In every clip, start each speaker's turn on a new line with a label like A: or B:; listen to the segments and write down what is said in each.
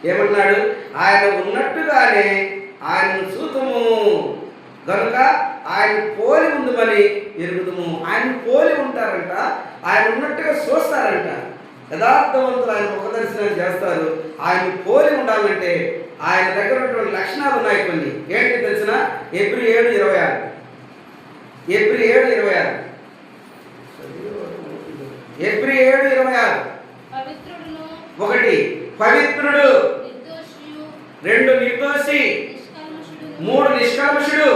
A: ఏమన్నాడు? ఆయన ఉన్నట్టుగానే ఆయనను చూతుము గనుక ఆయన పోలి ఉందమని ఎరుగుదుము. ఆయన పోలి ఉంటారంట, ఆయన ఉన్నట్టుగా చూస్తారంట. యథార్థవంతులు ఆయన ముఖ దర్శనం చేస్తారు. ఆయన పోలి ఉండాలంటే ఆయన దగ్గర ఉన్నటువంటి లక్షణాలు ఉన్నాయి కొన్ని. ఏంటి తెలిసిన? ఏప్రిల్ 7:26 ఏప్రిల్ 7:26 ఏప్రిల్ 7:26 1 పవిత్రుడు, 2 నిర్దోషి, 3 నిష్కల్మషుడు,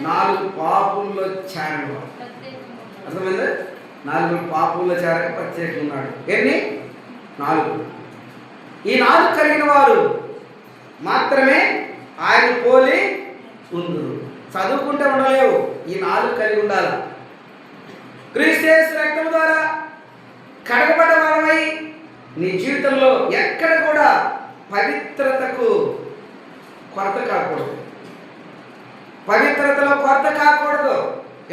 A: 4 పాపుల్లో చేరడు. అర్థమైందా? 4 పాపుల్లో చేరక ప్రత్యేకంగా ఉన్నాడు. ఎన్ని? 4. ఈ 4 కలిగిన వారు మాత్రమే ఆయన పోలి ఉందురు. చదువుకుంటే ఉండలేవు, ఈ 4 కలిగి ఉండాలి. క్రీస్తు యేసు రక్తం ద్వారా కడగబడ్డ వారమై నీ జీవితంలో ఎక్కడ కూడా పవిత్రతకు కొరత కాకూడదు. పవిత్రతలో కొరత కాకూడదు.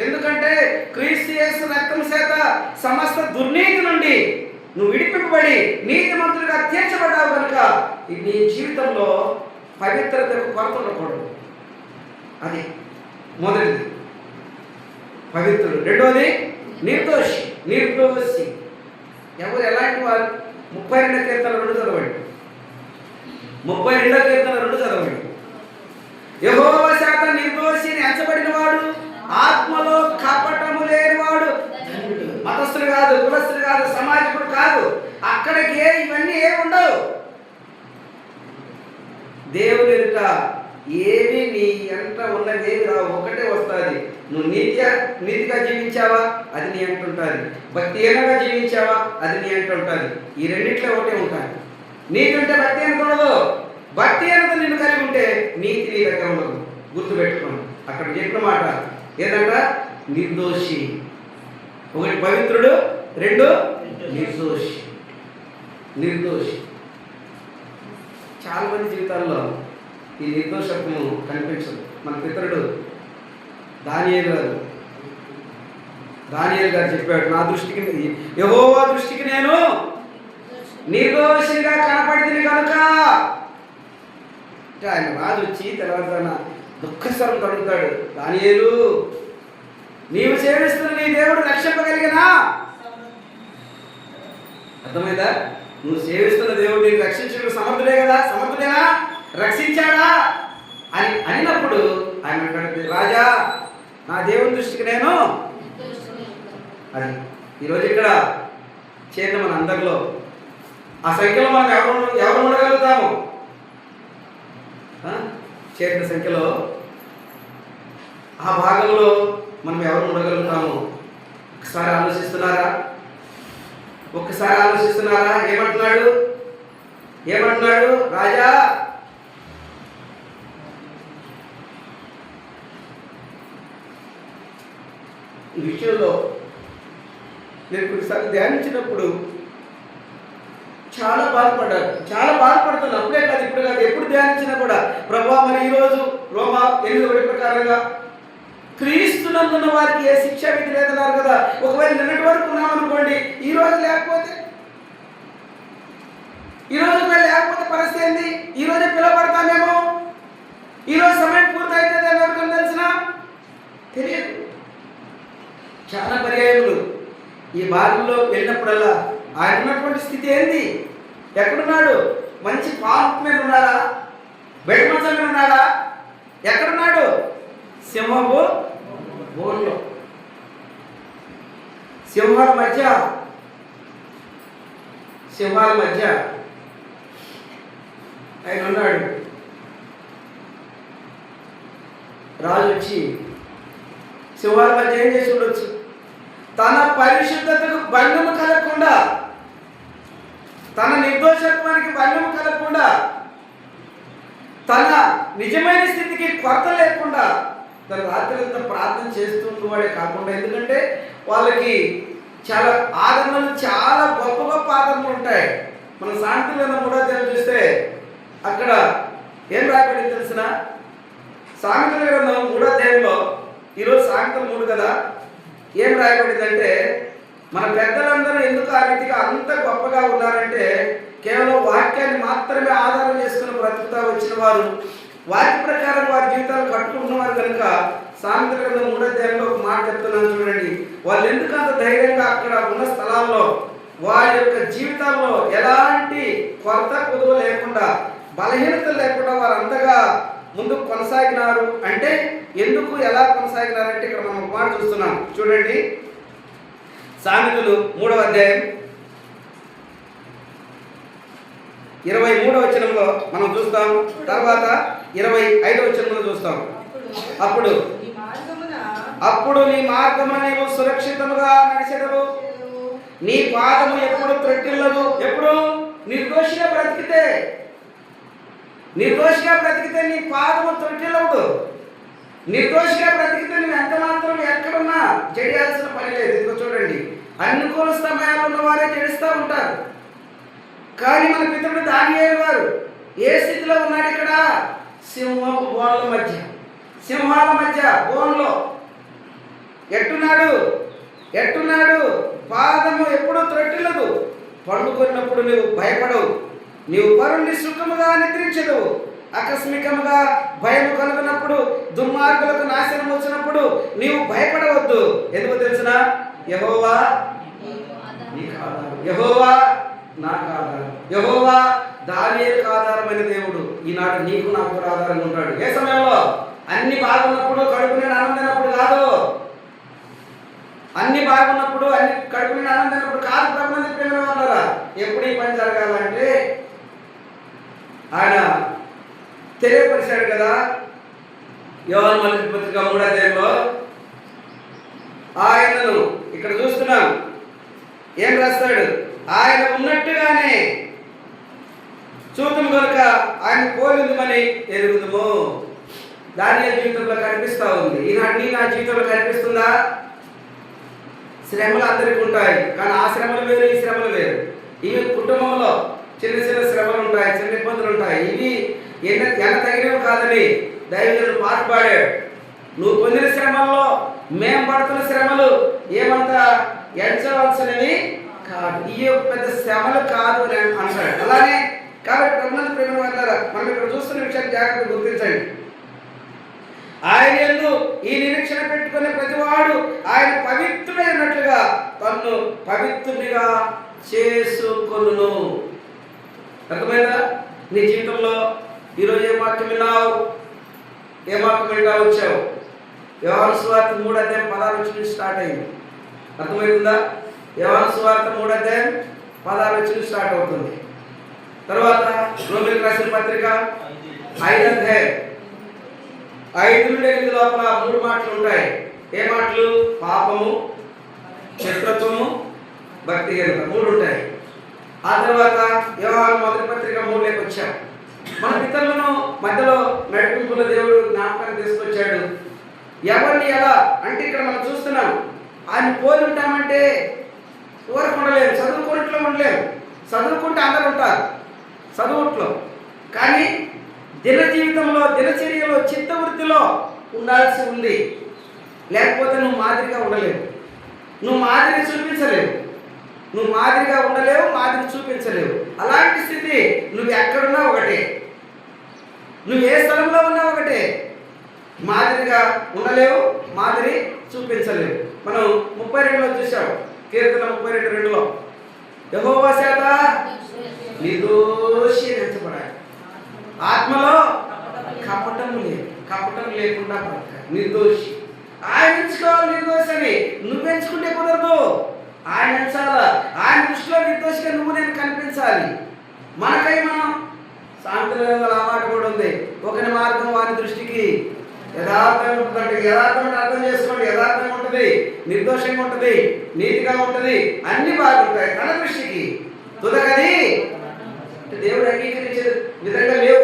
A: ఎందుకంటే క్రీస్తు యేసు రక్తం చేత సమస్త దుర్నీతి నుండి నువ్వు విడిపింపబడి నీతిమంతుడిగా తీర్చబడ్డావు కనుక నీ జీవితంలో పవిత్రతకు కొరత ఉండకూడదు. అది మొదటిది పవిత్రుడు. రెండోది నిర్దోషి. నిర్దోషి ఎవరు? ఎలాంటి వారు? 32వ కీర్తన 2 చదవండి. 32వ కీర్తన 2 చదవండి. యెహోవా చేత నిర్దోషిని ఎంచబడిన వాడు, ఆత్మలో కపటము లేనివాడు. మతస్థుడు కాదు, కులస్థుడు కాదు, సమాజకుడు కాదు. అక్కడికి ఇవన్నీ ఏమి ఉండవు. దేవుని ఎదుట ఏమి నీ ఎంట ఉన్నది ఏమి రావు. ఒకటే వస్తుంది. నువ్వు నీతిగా జీవించావా, అది నీ ఎంట ఉంటుంది. భక్తిహీనంగా జీవించావా, అది నీ ఎంట ఉంటుంది. ఈ రెండిట్లో ఒకటే ఉంటాయి. నీతి ఉంటే భక్తిహీనత ఉండదు. భక్తిహీనత నిన్ను కలిగి ఉంటే నీతి నీ దగ్గర ఉండదు. గుర్తుపెట్టుకోండి. అక్కడ చెప్పిన మాట ఏదంట? నిర్దోషి. 1 పవిత్రుడు, 2 నిర్దోషి. నిర్దోషి. చాలా మంది జీవితాల్లో ఈ నిర్దోషత్వము కనిపించదు. మన పితరుడు దానియేలు గారు చెప్పాడు, నా దృష్టికి, యెహోవా దృష్టికి నేను నిర్దోషిగా కనపడింది కనుక. ఆయన రాజు వచ్చి తెల్లవారుజామున దుఃఖస్వరం తడుగుతాడు, దానియేలు నీవు సేవిస్తున్న నీ దేవుడు రక్షింపగలిగినా? అర్థమైందా? నువ్వు సేవిస్తున్న దేవుడు నీకు రక్షించడం సమర్థుడే కదా, సమర్థుడేనా, రక్షించాడా అని అనినప్పుడు ఆయన అంటాడు, రాజా నా దేవుని దృష్టికి నేను అది. ఈరోజు ఇక్కడ చేరిన మన అందరిలో ఆ సంఖ్యలో మనం ఎవరు ఉండగలుగుతాము? చేరిన సంఖ్యలో ఆ భాగంలో మనం ఎవరు ఉండగలుగుతాము? ఒకసారి ఆలోచిస్తున్నారా? ఏమంటున్నాడు రాజా? ఈ విషయంలో నేను కొన్నిసార్లు ధ్యానించినప్పుడు చాలా బాధపడుతున్నాను. అప్పుడే కాదు, ఇప్పుడు కాదు, ఎప్పుడు ధ్యానించినా కూడా ప్రభువా, మరి ఈరోజు రోమా 8:1 ప్రకారంగా క్రీస్తునందున్న వారికి ఏ శిక్షా విధి లేదన్నారు కదా. ఒకవేళ నిన్నటి వరకు ఉన్నామనుకోండి, ఈరోజు లేకపోతే పరిస్థితి ఏంది? ఈరోజు పిలువబడతామేమో, ఈరోజు సమయం పూర్తయితే ఎవరికైనా తెలిసినా తెలియదు. చాలా పర్యాయములు ఈ భాగంలో వెళ్ళినప్పుడల్లా ఆయన ఉన్నటువంటి స్థితి ఏంది? ఎక్కడున్నాడు? మంచి పార్క్ మీద ఉన్నాడా? బెడ్ మంచం మీద ఉన్నాడా? ఎక్కడున్నాడు? సింహపు బోన్లో, సింహాల మధ్య ఆయన ఉన్నాడు. రాజు వచ్చి సింహాల మధ్య ఏం చేసి ఉండొచ్చు? తన పరిశుద్ధతకు భంగము కలగకుండా, తన నిర్దోషత్వానికి భంగము కలగకుండా, తన నిజమైన స్థితికి కొరత లేకుండా తన రాత్రంతా ప్రార్థన చేస్తుండేవాడే కాకుండా, ఎందుకంటే వాళ్ళకి చాలా ఆదరణలు, చాలా గొప్ప గొప్ప ఆదరణలు ఉంటాయి. మన సామెతల గ్రంథం 3వ అధ్యాయం చూస్తే అక్కడ ఏం రాయబడింది తెలిసిన? సామెతల గ్రంథం 3వ అధ్యాయంలో, ఈరోజు సామెతలు 3 కదా, ఏం రాయబడిందంటే మన పెద్దలందరూ ఎందుకు ఆ రీతిగా అంత గొప్పగా ఉన్నారంటే కేవలం వాక్య వాక్యాన్ని మాత్రమే ఆధారం చేసుకుని బ్రతుకుతా వచ్చిన వారు, వాక్య ప్రకారం వారి జీవితాలు కట్టుకుంటున్నవారు కనుక సామెతల గ్రంథం 3వ అధ్యాయంలో ఒక మాట చెప్తున్నాను చూడండి. వాళ్ళు ఎందుకు అంత ధైర్యంగా అక్కడ ఉన్న స్థలాల్లో వారి యొక్క జీవితాల్లో ఎలాంటి కొరత కుదువ లేకుండా, బలహీనత లేకుండా వారు అంతగా ముందుకు కొనసాగినారు అంటే, ఎందుకు ఎలా కొనసాగినారంటే ఇక్కడ మనం ఒక మాట చూస్తున్నాం చూడండి. సామెతలు 3వ అధ్యాయం 23వ వచనంలో మనం చూస్తాం, తర్వాత 25వ వచనంలో చూస్తాం. అప్పుడు నీ మార్గమున నీవు సురక్షితముగా నడిచెదవు, నీ పాదము ఎప్పుడు త్రొట్టిల్లదు. ఎప్పుడు నిర్దోషిగా బ్రతికితే నీ పాదము త్రొట్టిల్లదు. నిర్దోషిగా బ్రతికితే నువ్వు ఎంత మాత్రం ఎక్కడున్నా చెడియాల్సిన పని లేదు. ఇదిగో చూడండి, అనుకూల సమయాలు ఉన్న వారే చెడిస్తూ ఉంటారు. కానీ మన పితరుడు దానియేలు గారు ఏ స్థితిలో ఉన్నాడు? ఇక్కడ సింహాల మధ్య బోన్లో ఎట్టున్నాడు. పాదము ఎప్పుడూ త్రొట్టిల్లదు. పండుకున్నప్పుడు నువ్వు భయపడవు, నీవు పరుణ్ణి సుఖముగా నిద్రించదవు. ఆకస్మికముగా భయం కలుగునప్పుడు, దుర్మార్గులకు నాశనం వచ్చినప్పుడు నీవు భయపడవద్దు. ఎందుకు తెలిసిన? యెహోవా నాకు ఆధారం. యెహోవా దానియేలుకు ఆధారమైన దేవుడు. ఈనాడు నీకు నాకు కూడా ఆధారంగా ఉంటాడు. ఏ సమయంలో? అన్ని బాగున్నప్పుడు, కడుపు నిండా ఆనందమైనప్పుడు కాదు. అన్ని బాగున్నప్పుడు, అన్ని కడుపు నిండా ఆనందమైనప్పుడు కాదు. ప్రభుత్వం ప్రేమ వాళ్ళరా, ఎప్పుడు ఈ పని జరగాలంటే ఆయన తెలియపరిచాడు కదా. యోహాను మొదటి పత్రిక 3వ అధ్యాయంలో ఆయనను ఇక్కడ చూస్తున్నాం. ఏం రాస్తాడు? ఆయన ఉన్నట్టుగానే చూతుము కనుక ఆయన పోలిందుమని ఎరుగుదుము. దానియేలు జీవితంలో కనిపిస్తూ ఉంది. ఈనాడు నా జీవితంలో కనిపిస్తుందా? శ్రమలు అందరికీ ఉంటాయి, కానీ ఆ శ్రమలు వేరు, ఈ శ్రమలు వేరు. ఇవి కుటుంబంలో చిన్న చిన్న శ్రమలు ఉంటాయి, చిన్న ఇబ్బందులు ఉంటాయి. ఇవి ఎంత తగినవి కాదని దైవజనుడు పాట పాడాడు. నువ్వు పొందిన శ్రమల్లో మేము పడుతున్న శ్రమలు ఏమంతా ఎంచవలసినవి కాదు, ఈ పెద్ద శ్రమలు కాదు అని అంటాడు. అలానే కాబట్టి ప్రభునందు ప్రేమ వాళ్ళారా, మనం ఇక్కడ చూస్తున్న విషయాన్ని జాగ్రత్తగా గుర్తించండి. ఆయన యందు ఈ నిరీక్షణ పెట్టుకునే ప్రతివాడు ఆయన పవిత్రుడైనట్లుగా తన్ను పవిత్రునిగా చేసుకొనును. అర్థమైందా? నీ జీవితంలో ఈరోజు ఏ వాక్యం విన్నావు? ఏ వాక్యం వింటా వచ్చావు? యోహాను సువార్త 3వ అధ్యాయం 16 నుంచి స్టార్ట్ అయింది. అర్థమవుతుందా? యోహాను సువార్త 3వ అధ్యాయం 16 నుంచి స్టార్ట్ అవుతుంది. తర్వాత రోమీయులకు రాసిన పత్రిక 5వ అధ్యాయం 5 నుండి 8 లోపల 3 మాటలు ఉంటాయి. ఏ మాటలు? పాపము, శత్రుత్వము, భక్తిహీనత 3 ఉంటాయి. ఆ తర్వాత యోహాను మొదటి పత్రిక 3లోకి వచ్చాం. మన పితరులను మధ్యలో నడిపింపుల దేవుడు జ్ఞాపకాన్ని తీసుకొచ్చాడు. ఎవరిని ఎలా అంటే ఇక్కడ మనం చూస్తున్నాం. ఆయన పోలి ఉంటామంటే ఊరకు ఉండలేము, చదువుకోవట్లో ఉండలేము. చదువుకుంటే అందరూ ఉంటారు చదువుట్లో, కానీ దిన జీవితంలో, దినచర్యలో, చిత్తవృత్తిలో ఉండాల్సి ఉంది. లేకపోతే నువ్వు మాదిరిగా ఉండలేవు, నువ్వు మాదిరి చూపించలేవు, నువ్వు మాదిరిగా ఉండలేవు, మాదిరి చూపించలేవు. అలాంటి స్థితి నువ్వు ఎక్కడున్నా ఒకటే, నువ్వు ఏ స్థలంలో ఉన్నా ఒకటే. మాదిరిగా ఉండలేవు, మాదిరి చూపించలేవు. మనం 32లో చూసాం, కీర్తన 32:2లో యెహోవా చేత నిర్దోషి ఎంచబడాలి, ఆత్మలో కపటం లేకుండా బ్రతకాలి, నిర్దోషి. ఆయన ఎంచుకోవాలి నిర్దోషి అని. నువ్వు ఎంచుకుంటే కుదరదు, ఆయన ఎంచాలా. ఆయన దృష్టిలో నిర్దోషిగా నువ్వు నేను కనిపించాలి. మనకై మనం సాంప్రదాయంలో ఆ మాట కూడా ఉంది, ఒకరి మార్గం వారి దృష్టికి యథార్థంగా ఉంటుందంటే. యథార్థం అర్థం చేసుకోండి. యథార్థంగా ఉంటుంది, నిర్దోషంగా ఉంటుంది, నీతిగా ఉంటుంది, అన్ని బాగుంటాయి తన దృష్టికి. తుదగది దేవుడు అంగీకరించే విధంగా లేవు,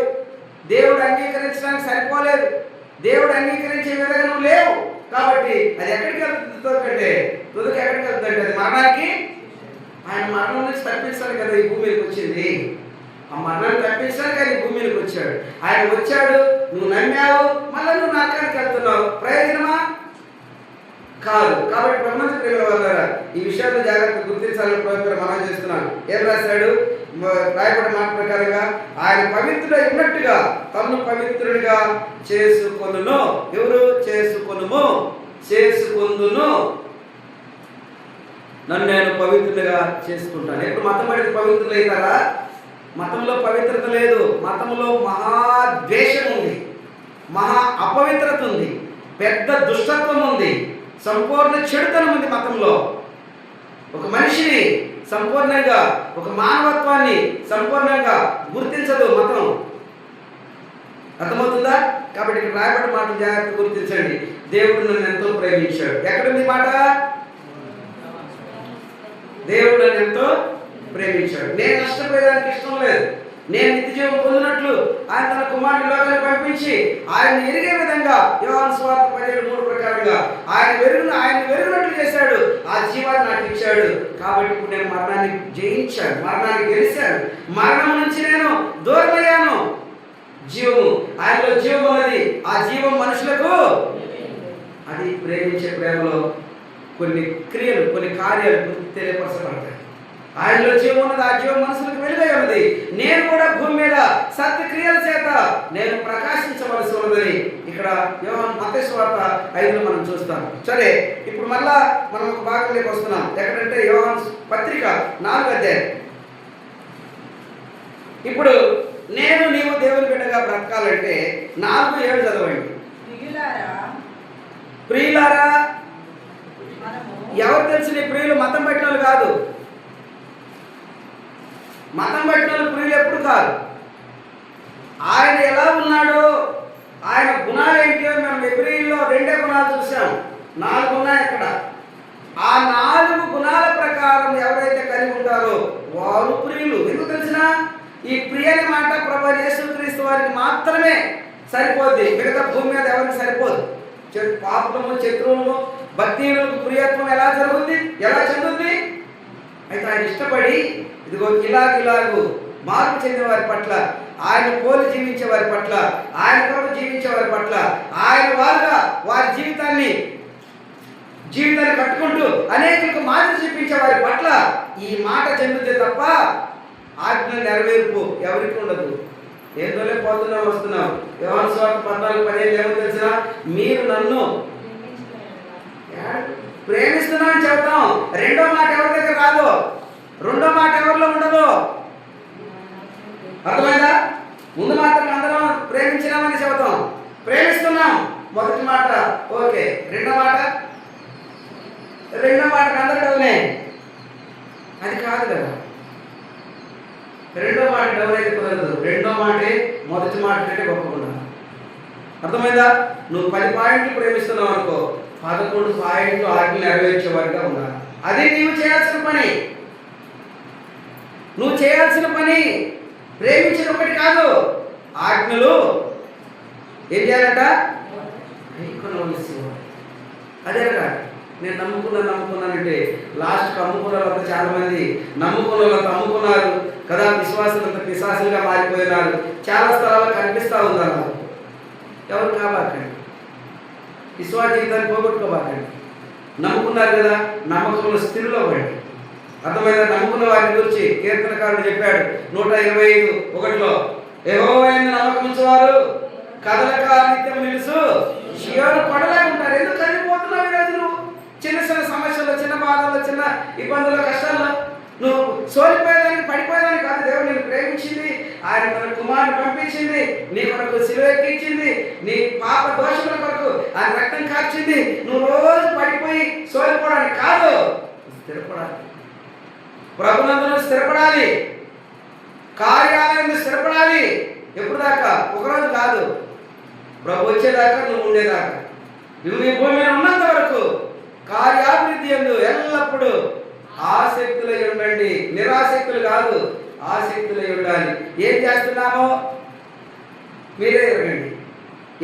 A: దేవుడు అంగీకరించడానికి సరిపోలేదు, దేవుడు అంగీకరించే విధంగా నువ్వు లేవు. కాబట్టి అది ఎక్కడికి వెళ్తుంది? తుదకంటే తుదకి ఎక్కడికి వెళ్తుందంటే అది మరణానికి. ఆయన మరణం నుంచి తప్పించాలి కదా ఈ భూమి మీదకి వచ్చింది. ఆ మరణాన్ని తప్పించడానికి ఆయన భూమి మీదకి వచ్చాడు. ఆయన వచ్చాడు, నువ్వు నమ్మావు, మళ్ళీ నువ్వు నరకానికి వెళ్తున్నావు. ప్రయోజనమా? కాదు. కాబట్టి బ్రహ్మంత ప్రేమ వల్ల ఈ విషయాన్ని జాగ్రత్తగా గుర్తించాలని మనం చేస్తున్నాను. ఏం రాశాడు? రాయబడిన మాట ప్రకారంగా ఆయన పవిత్రుడై ఉన్నట్టుగా తమను పవిత్రుడిగా చేసుకొనును. ఎవరు? చేసుకొనుము, చేసుకొందును. నన్ను నేను పవిత్రుడిగా చేసుకుంటాను. ఎప్పుడు మతం పడితే పవిత్రులు అవుతారా? మతంలో పవిత్రత లేదు. మతంలో మహాద్వేషం ఉంది, మహా అపవిత్రత ఉంది, పెద్ద దుష్టత్వం ఉంది, సంపూర్ణ చెడుతనం ఉంది మతంలో. ఒక మనిషిని సంపూర్ణంగా, ఒక మానవత్వాన్ని సంపూర్ణంగా గుర్తించదు మతం. అర్థమవుతుందా? కాబట్టి ఇక్కడ రాయబడిన మాట జాగ్రత్త గుర్తించండి. దేవుడు నన్ను ఎంతో ప్రేమించాడు. ఎక్కడుంది మాట? దేవుడు నన్ను ఎంతో ప్రేమించాడు. నేను నష్టపోయేదానికి ఇష్టం లేదు. నేను నిత్యజీవం పొందినట్లు ఆయన తన కుమారుని లోకాన్ని పంపించి ఆయన ఎరిగే విధంగా యోహాను సువార్త 17:3 ప్రకారంగా ఆయన వెరుగునట్లు చేశాడు. ఆ జీవాన్ని నాకు ఇచ్చాడు. కాబట్టి ఇప్పుడు నేను మరణాన్ని జయించాను, మరణాన్ని గెలిచాను, మరణం నుంచి నేను దూరమయ్యాను. జీవము, ఆయనలో జీవం ఉన్నది. ఆ జీవం మనుషులకు, అది ప్రేమించే ప్రేమలో కొన్ని క్రియలు, కొన్ని కార్యాలు తెలియపరచబడతాయి. ఆయనలో జీవం ఉన్నది. ఆ జీవం మనుషులకు వెలుగై ఉన్నది. నేను కూడా భూమి మీద సత్క్రియల చేత నేను ప్రకాశించవలసి ఉన్నదని ఇక్కడ యోహాను మత్తయి సువార్త 5లో మనం చూస్తాం. సరే, ఇప్పుడు మళ్ళా మనం ఒక భాగంలోకి వస్తున్నాం. ఎక్కడంటే యోహాను పత్రిక 4వ అధ్యాయం. ఇప్పుడు నేను నీవు దేవుని బిడ్డగా బ్రతకాలంటే 4:7 చదవండి. ప్రియులారా, ఎవరు తెలుసు నీ ప్రియులు? మతం పెట్టిన వాళ్ళు కాదు. మతం పెట్టిన వాళ్ళు ప్రియులు ఎప్పుడు కాదు. ఆయన ఎలా ఉన్నాడో, ఆయన గుణాలు ఏంటి అని మనం ఎబ్రీయుల్లో 2 గుణాలు చూసాం. 4 ఉన్నాయి అక్కడ. ఆ 4 గుణాల ప్రకారం ఎవరైతే కలిగి ఉంటారో వారు ప్రియులు. ఎందుకు తెలిసిన? ఈ ప్రియని మాట ప్రభువైన యేసుక్రీస్తు వారికి మాత్రమే సరిపోద్ది. మిగతా భూమి మీద ఎవరికి సరిపోదు. పాపము, శత్రువులు, భక్తిహీనులకు ప్రియత్వం ఎలా జరుగుతుంది, ఎలా చెందుతుంది? అయితే ఆయన ఇష్టపడి ఇదిగో ఇలాగు మార్పు చెందిన వారి పట్ల, ఆయన పోలి జీవించే వారి పట్ల, ఆయన కొరకు జీవించే వారి పట్ల, ఆయన వారుగా వారి జీవితాన్ని కట్టుకుంటూ అనేకులకు మాదిరి చూపించే వారి పట్ల ఈ మాట చెందితే తప్ప ఆజ్ఞ నెరవేర్పు ఎవరికి ఉండదు. ఏంటోలే పోతున్నాం వస్తున్నాం. యోహాను సువార్త 14:15 ఏమో తెలిసిన? మీరు నన్ను ప్రేమిస్తున్నామని చెబుతాం. రెండో మాట ఎవరి దగ్గర రాదు, రెండో మాట ఎవరిలో ఉండదు. అర్థమైందా? ముందు మాత్రం అందరం ప్రేమించినామని చెబుతాం, ప్రేమిస్తున్నాం. మొదటి మాట ఓకే, రెండో మాటకు అందరూ డౌనే. అది కాదు కదా. రెండో మాట డౌన్ అయితే కుదరదు. రెండో మాటే మొదటి మాట కంటే గొప్పకుండా. అర్థమైందా? నువ్వు 10 పాయింట్లు ప్రేమిస్తున్నావు అనుకో, 11 పాయింట్లు ఆజ్ఞ నెరవేర్చేవాడిగా ఉండాలి. అది నీవు చేయాల్సిన పని. నువ్వు చేయాల్సిన పని ప్రేమించిన ఒకటి కాదు, ఆజ్ఞలు ఏం చేయాలంట? అదే కాదు. నేను నమ్ముకున్నానంటే లాస్ట్కి అమ్ముకున్న వాళ్ళంతా చాలామంది నమ్ముకున్న వాళ్ళంతా అమ్ముకున్నారు కదా. విశ్వాసులంతా పిశాసులుగా మారిపోయినారు. చాలా స్థలాల్లో కనిపిస్తూ ఉన్నారు. ఎవరు కాబాకండి, విశ్వాస జీవితాన్ని పోగొట్టుకోబాకండి. నమ్ముకున్నారు కదా, నమ్మకంలో స్థిరులు అవ్వండి. అర్థమైనా? నమ్ముకున్న వారిని గురించి కీర్తనకారుడు చెప్పాడు 125:1లో, యెహోవా యందు నమ్మకం ఉంచువారు కదలక నిత్యం నిలుసు షియోను కొండలాగా ఉంటారు. ఎందుకు చనిపోతున్నావు ఈరోజు? నువ్వు చిన్న సమస్యల్లో, చిన్న బాధల్లో, చిన్న ఇబ్బందుల్లో, కష్టాల్లో నువ్వు సోలిపోయేదానికి, పడిపోయేదానికి కాదు. దేవుడు నిన్ను ప్రేమించింది. ఆయన తన కుమారుని పంపించింది, నీ కొరకు సిలువ ఎక్కించింది, నీ పాప దోషముల కొరకు ఆయన రక్తం కార్చింది. నువ్వు రోజు పడిపోయి సోలిపోవడానికి కాదు, స్థిరపడాలి. ప్రభునందును స్థిరపడాలి, కార్యాలయంలో స్థిరపడాలి. ఎప్పుడు దాకా? ఒకరోజు కాదు, ప్రభు వచ్చేదాకా, నువ్వు ఉండేదాకా, నువ్వు ఈ భూమి మీద ఉన్నంత వరకు కార్యాభివృద్ధి యందు ఎల్లప్పుడూ ఆసక్తులై ఉండండి. నిరాసక్తులు కాదు, ఆసక్తులై ఉండాలి. ఏం చేస్తున్నామో మీరే ఎరగండి.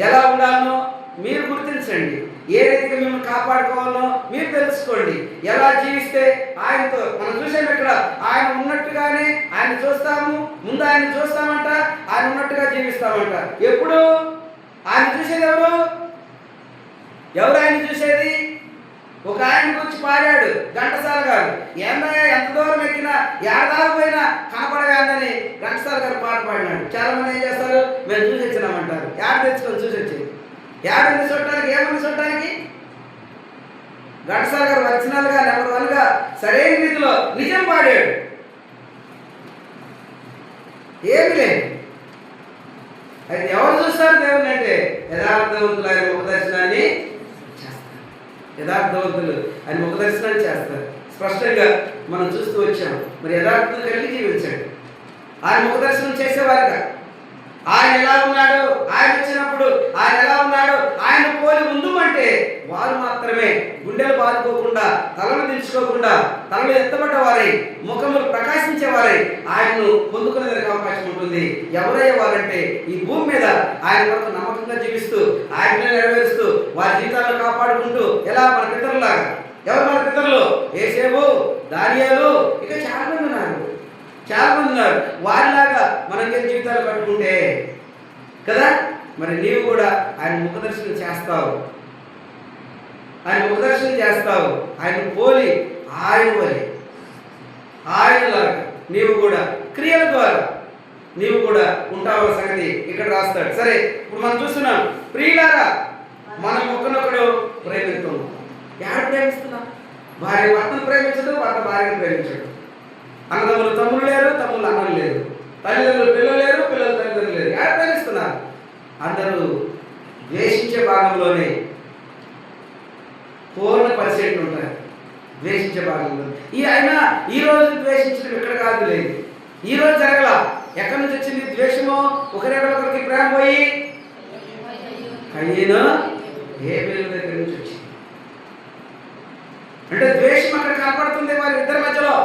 A: ఎలా ఉండాలనో మీరు గుర్తించండి. ఏ రీతిగా మిమ్మల్ని కాపాడుకోవాలో మీరు తెలుసుకోండి. ఎలా జీవిస్తే ఆయనతో మనం చూసాము ఇక్కడ, ఆయన ఉన్నట్టుగానే ఆయన చూస్తాము. ముందు ఆయన చూస్తామంట, ఆయన ఉన్నట్టుగా జీవిస్తామంట. ఎప్పుడు ఆయన చూసేది ఎవరు ఆయన చూసేది? ఒక ఆయన గురించి పాడాడు ఘంటసాల గారు. ఏందయ్యా ఎంత దూరం ఎక్కినా, ఏడాది పోయినా కనపడగా ఘంటసాల గారు పాట పాడినాడు. చాలా మంది ఏం చేస్తారు, మేము చూసి వచ్చినామంటారు. యాడ్ తెచ్చుకొని చూసి వచ్చేది. యాడ్ చూడటానికి, ఏమని చూడటానికి? ఘంటసాల గారు ఒరిజినల్గా నెంబర్ 1గా సరైన రీతిలో నిజం పాడాడు. ఏమి లేదు. అయితే ఎవరు చూస్తారు దేవుని అంటే? యథార్థవంతులు ఆయన ముఖ దర్శనాన్ని చేస్తారు. యథార్థవంతులు ఆయన ముఖ దర్శనాన్ని చేస్తారు. స్పష్టంగా మనం చూస్తూ వచ్చాం. మరి యథార్థం కలిగి జీవించాడు. ఆయన ముఖ దర్శనం చేసేవారుగా ఆయన ఎలా ఉన్నాడు, ఆయన వచ్చినప్పుడు ఆయన ఎలా ఉన్నాడు, ఆయన పోలి ఉందమంటే వారు మాత్రమే గుండెలు బాదుకోకుండా, తలను దించుకోకుండా, తలలో ఎత్తబడ్డ వారై, ముఖములు ప్రకాశించేవారై ఆయన్ను పొందుకునేందుకు అవకాశం ఉంటుంది. ఎవరయ్యే వారంటే ఈ భూమి మీద ఆయన కొరకు నమ్మకంగా జీవిస్తూ, ఆయన నెరవేరుస్తూ, వారి జీవితాలను కాపాడుకుంటూ, ఎలా మన పితరులాగా. ఎవరు మన పితరులు? యేసేపు, దానియేలు, ఇక చాలా మంది ఉన్నారు. వారిలాగా మనం జీవితాలు కట్టుకుంటే కదా, మరి నీవు కూడా ఆయన ముఖదర్శనం చేస్తావు. ఆయన పోలి ఆయన వలె, ఆయనలాగా నీవు కూడా క్రియల ద్వారా నీవు కూడా ఉంటావు సంగతి ఇక్కడ రాస్తాడు. సరే, ఇప్పుడు మనం చూస్తున్నాం, ప్రియులారా మనం ఒకరినొకడు ప్రేమిస్తున్నాం. ఎవరు ప్రేమిస్తున్నాం? భార్య భర్తను ప్రేమించదు, భర్త భార్యను ప్రేమించడు. అన్నదమ్ములు తమ్ముళ్ళు లేరు, తమ్ముళ్ళు అన్నలు లేరు. తల్లిదండ్రులు పిల్లలు లేరు, పిల్లలు తల్లిదండ్రులు లేరు. ఎవరు ప్రేమిస్తున్నారు? అందరూ ద్వేషించే భాగంలోనే పూర్ణ% ఉంటారు. ద్వేషించే భాగంలో అయినా ఈరోజు ద్వేషించడం ఇక్కడ కాదు, లేదు. ఈరోజు జరగల. ఎక్కడి నుంచి వచ్చింది ద్వేషము? ఒకరికి ప్రేమ పోయి కయ్యేను హేబేలు దగ్గర నుంచి వచ్చింది. అంటే ద్వేషం అక్కడ కనపడుతుంది వారి ఇద్దరి మధ్యలో.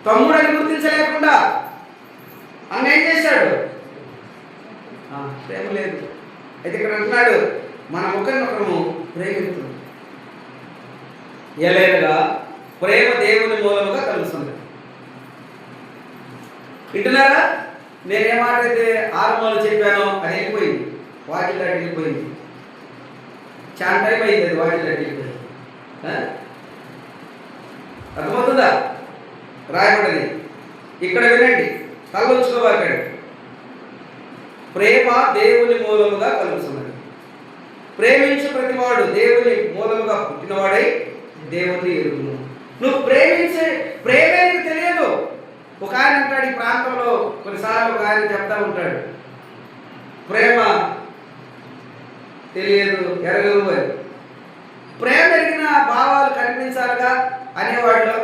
A: తమ్ముడని గుర్తించలేకుండా అన్న ఏం చేశాడు? ప్రేమ లేదు. అయితే ఇక్కడ అంటున్నాడు, మన ఒకరినొకరము ప్రేమిస్తున్నాం. ఎలాగా? ప్రేమ దేవుని మూలముగా కలుస్తుంది. వింటున్నారా? నేనేమాటైతే ఆరంభంలో చెప్పానో అది వెళ్ళిపోయింది, వాటి దాటి వెళ్ళిపోయింది. చాలా టైం అయింది అది వాటి దాటి వెళ్ళిపోయింది. అర్థమవుతుందా? రాయబడింది ఇక్కడ, వినండి, తలొచ్చుకోవాలండి. ప్రేమ దేవుని మూలముగా కలుగుతున్నది. ప్రేమించు ప్రతివాడు దేవుని మూలముగా పుట్టినవాడై దేవుని ఎరుగును. నువ్వు ప్రేమే నీకు తెలియదు. ఒక ఆయన అంటాడు, ఈ ప్రాంతంలో కొన్నిసార్లు ఒక ఆయన చెప్తా ఉంటాడు, ప్రేమ తెలియదు, ఎరగదు అని. ప్రేమ ఎరిగిన భావాలు కనిపించాలిగా అనేవాళ్ళు.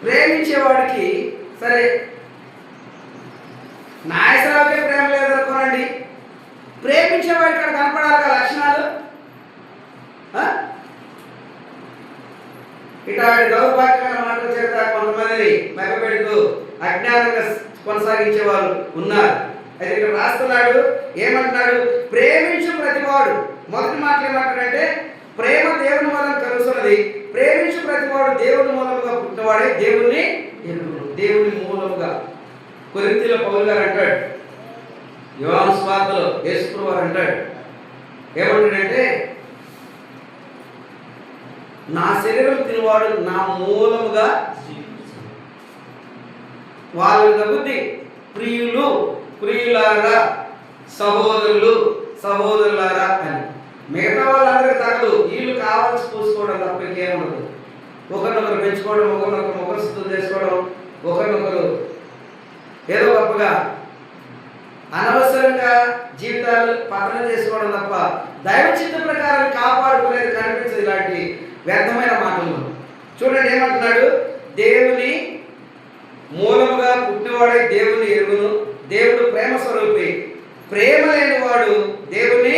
A: ప్రేమించేవాడికి సరే నాయసరావుకే ప్రేమ లేదనుకోనండి, ప్రేమించేవాడి ఇక్కడ కనపడాలిగా లక్షణాలు. ఇట్లాంటి దౌర్భాగ్యమైన మాటల చేత కొంతమందిని మెగపెడుతూ అజ్ఞానంగా కొనసాగించే వాళ్ళు ఉన్నారు. అయితే ఇక్కడ రాస్తున్నాడు, ఏమంటున్నాడు? ప్రేమించు ప్రతివాడు. మొదటి మాటలు ఏమంటాడంటే, ప్రేమ దేవుని మూలం కలుగుతున్నది. ప్రేమించు ప్రతివాడు దేవుని మూలముగా పుట్టినవాడే దేవుని ఎరుగును. దేవుని మూలముగా కొరింథీయుల పౌలు గారు అంటాడు, యోహాను సువార్తలో యేసుప్రభువు వారు అంటాడు, ఏమంటాడంటే, నా శరీరం తినవాడు నా మూలముగా వాళ్ళ బుద్ధి ప్రియులారా, సహోదరులారా అని. మిగతా వాళ్ళందరికీ తగదు, వీళ్ళు కావాల్సి పూసుకోవడం తప్ప ఇంకేముండదు. ఒకరినొకరు పెంచుకోవడం, ఒకరినొకరు స్థుతి చేసుకోవడం, ఒకరినొకరు ఏదో గొప్పగా అనవసరంగా జీవితాలు పతనం చేసుకోవడం తప్ప దైవ చిత్త ప్రకారం కాపాడుకునేది కనిపించదు. ఇలాంటి వ్యర్థమైన మాటలు చూడండి. ఏమంటున్నాడు? దేవుని మూలముగా పుట్టినవాడే దేవుని ఎరుగును. దేవుడు ప్రేమ స్వరూపి. ప్రేమ లేనివాడు దేవుని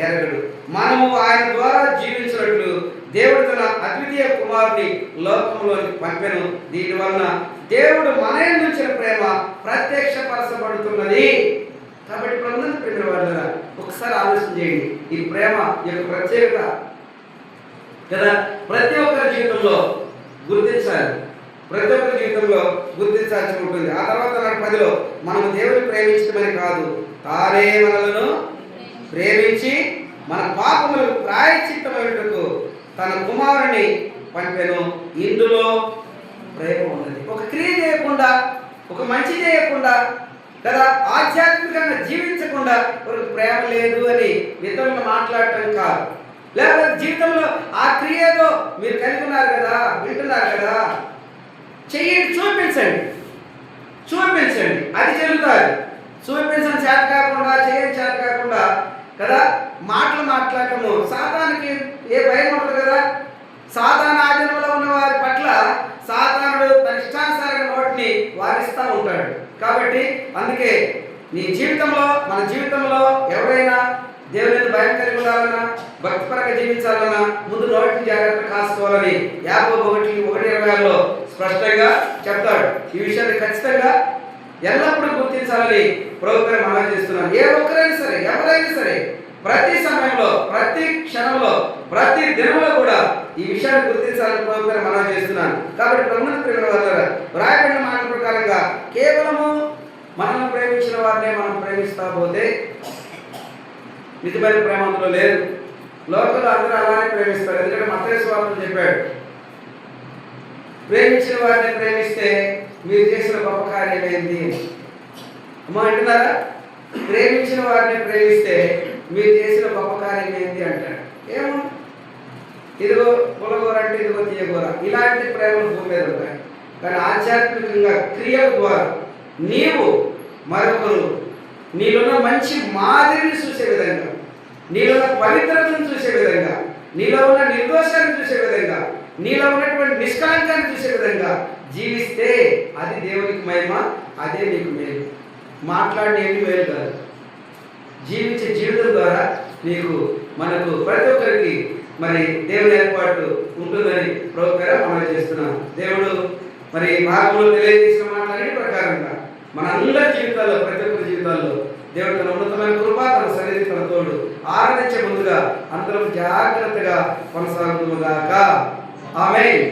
A: ఎరగడు. మనము ఆయన ద్వారా జీవించినట్లు దేవుడు తన అద్వితీయ కుమారుని లోకంలోకి పంపెను. దీనివలన దేవుడు మన నుంచిన ప్రేమ ప్రత్యక్షపరచబడుతున్నది. కాబట్టి ప్రభునందు ప్రేమ వాళ్ళరా, ఒకసారి ఆలోచన చేయండి. ఈ ప్రేమ యొక్క ప్రత్యేకత కదా ప్రతి ఒక్కరి జీవితంలో గుర్తించాలి. గుర్తించాల్సి ఉంటుంది. ఆ తర్వాత 10లో మనం దేవుని ప్రేమించడమని కాదు, తానే మనలను ప్రేమించి మన పాపములకు ప్రాయశ్చిత్తమైనట్టుకు తన కుమారుని పంపెను. ఇందులో ప్రేమ ఉన్నది. ఒక క్రియ చేయకుండా ఒక మంచి చేయకుండా కదా, ఆధ్యాత్మికంగా జీవించకుండా ఒక ప్రేమ లేదు అని ఇతరులను మాట్లాడటం కాదు. లేకపోతే జీవితంలో ఆ క్రియతో మీరు కలిగి ఉన్నారు కదా, వింటున్నారు కదా, చెయ్యండి, చూపించండి, అది చెల్లుతుంది. చూపించడం చేత కాకుండా, చేయడం చేత కాకుండా కదా మాటలు మాట్లాడటము, సాతానికి ఏ భయం ఉండదు కదా. సాతాను ఆధీనంలో ఉన్న వారి పట్ల సాతానుడు తన ఇష్టానుసారమైన నోటిని వారిస్తూ ఉంటాడు. కాబట్టి అందుకే నీ జీవితంలో, మన జీవితంలో ఎవరైనా దేవుని భయం కలిగి ఉండాలన్నా, భక్తిపరంగా జీవించాలన్నా ముందు నోటిని జాగ్రత్త కాసుకోవాలని యాకోబు 1:1-20 స్పష్టంగా చెప్తాడు. ఈ విషయాన్ని ఖచ్చితంగా ఎల్లప్పుడూ గుర్తించాలని ప్రభుత్వం మనం చేస్తున్నాను. ఏ ఒక్కరైనా సరే, ఎవరైనా సరే, ప్రతి సమయంలో, ప్రతి క్షణంలో, ప్రతి దినంలో కూడా ఈ విషయాన్ని గుర్తించాలని ప్రభుత్వం మనం చేస్తున్నాను. కాబట్టి ప్రభుత్వ ప్రేమ రాయబడిన మాట ప్రకారంగా కేవలము మనల్ని ప్రేమించిన వారినే మనం ప్రేమిస్తా పోతే నిజమైన ప్రేమ అందులో లేదు. లోకంలో అందరూ అలానే ప్రేమిస్తారు. ఎందుకంటే మత్తయి సువార్తలో చెప్పాడు, ప్రేమించిన వారిని ప్రేమిస్తే మీరు చేసిన గొప్ప కార్యం ఏంటి? అమ్మా అంటున్నారా? ప్రేమించిన వారిని ప్రేమిస్తే మీరు చేసిన గొప్ప కార్యం ఏంటి అంటాడు. ఏమో ఇదిగో పులగూర అంటే ఇదిగో తీయగూర, ఇలాంటి ప్రేమలు భూమి మీద ఉంటాయి. కానీ ఆధ్యాత్మికంగా క్రియల ద్వారా నీవు మరొకరు నీలోన్న మంచి మాదిరిని చూసే విధంగా, నీలో ఉన్న పవిత్రతను చూసే విధంగా, నీలో ఉన్న నిర్దోషాన్ని చూసే విధంగా, నీలో ఉన్నటువంటి నిష్కలంకాన్ని చూసే విధంగా జీవిస్తే అది దేవునికి మహిమ, అదే నీకు మేలు. మాట్లాడేది మేలు కాదు. జీవించే జీవితం ద్వారా నీకు, మనకు ప్రతి ఒక్కరికి మరి దేవుని ఏర్పాటు ఉంటుందని ప్రభుత్వం మనం చేస్తున్నాం. దేవుడు మరి భాగంలో తెలియజేసిన మాట్లాడే ప్రకారంగా మన అందరి జీవితాల్లో, ప్రతి ఒక్కరి జీవితాల్లో దేవుడు తన ఉన్నతమైన కృప, తన సన్నిధి, తన తోడు ఆరాధించే ముందుగా అందరం జాగ్రత్తగా కొనసాగుతుగాక. ఆమేన్.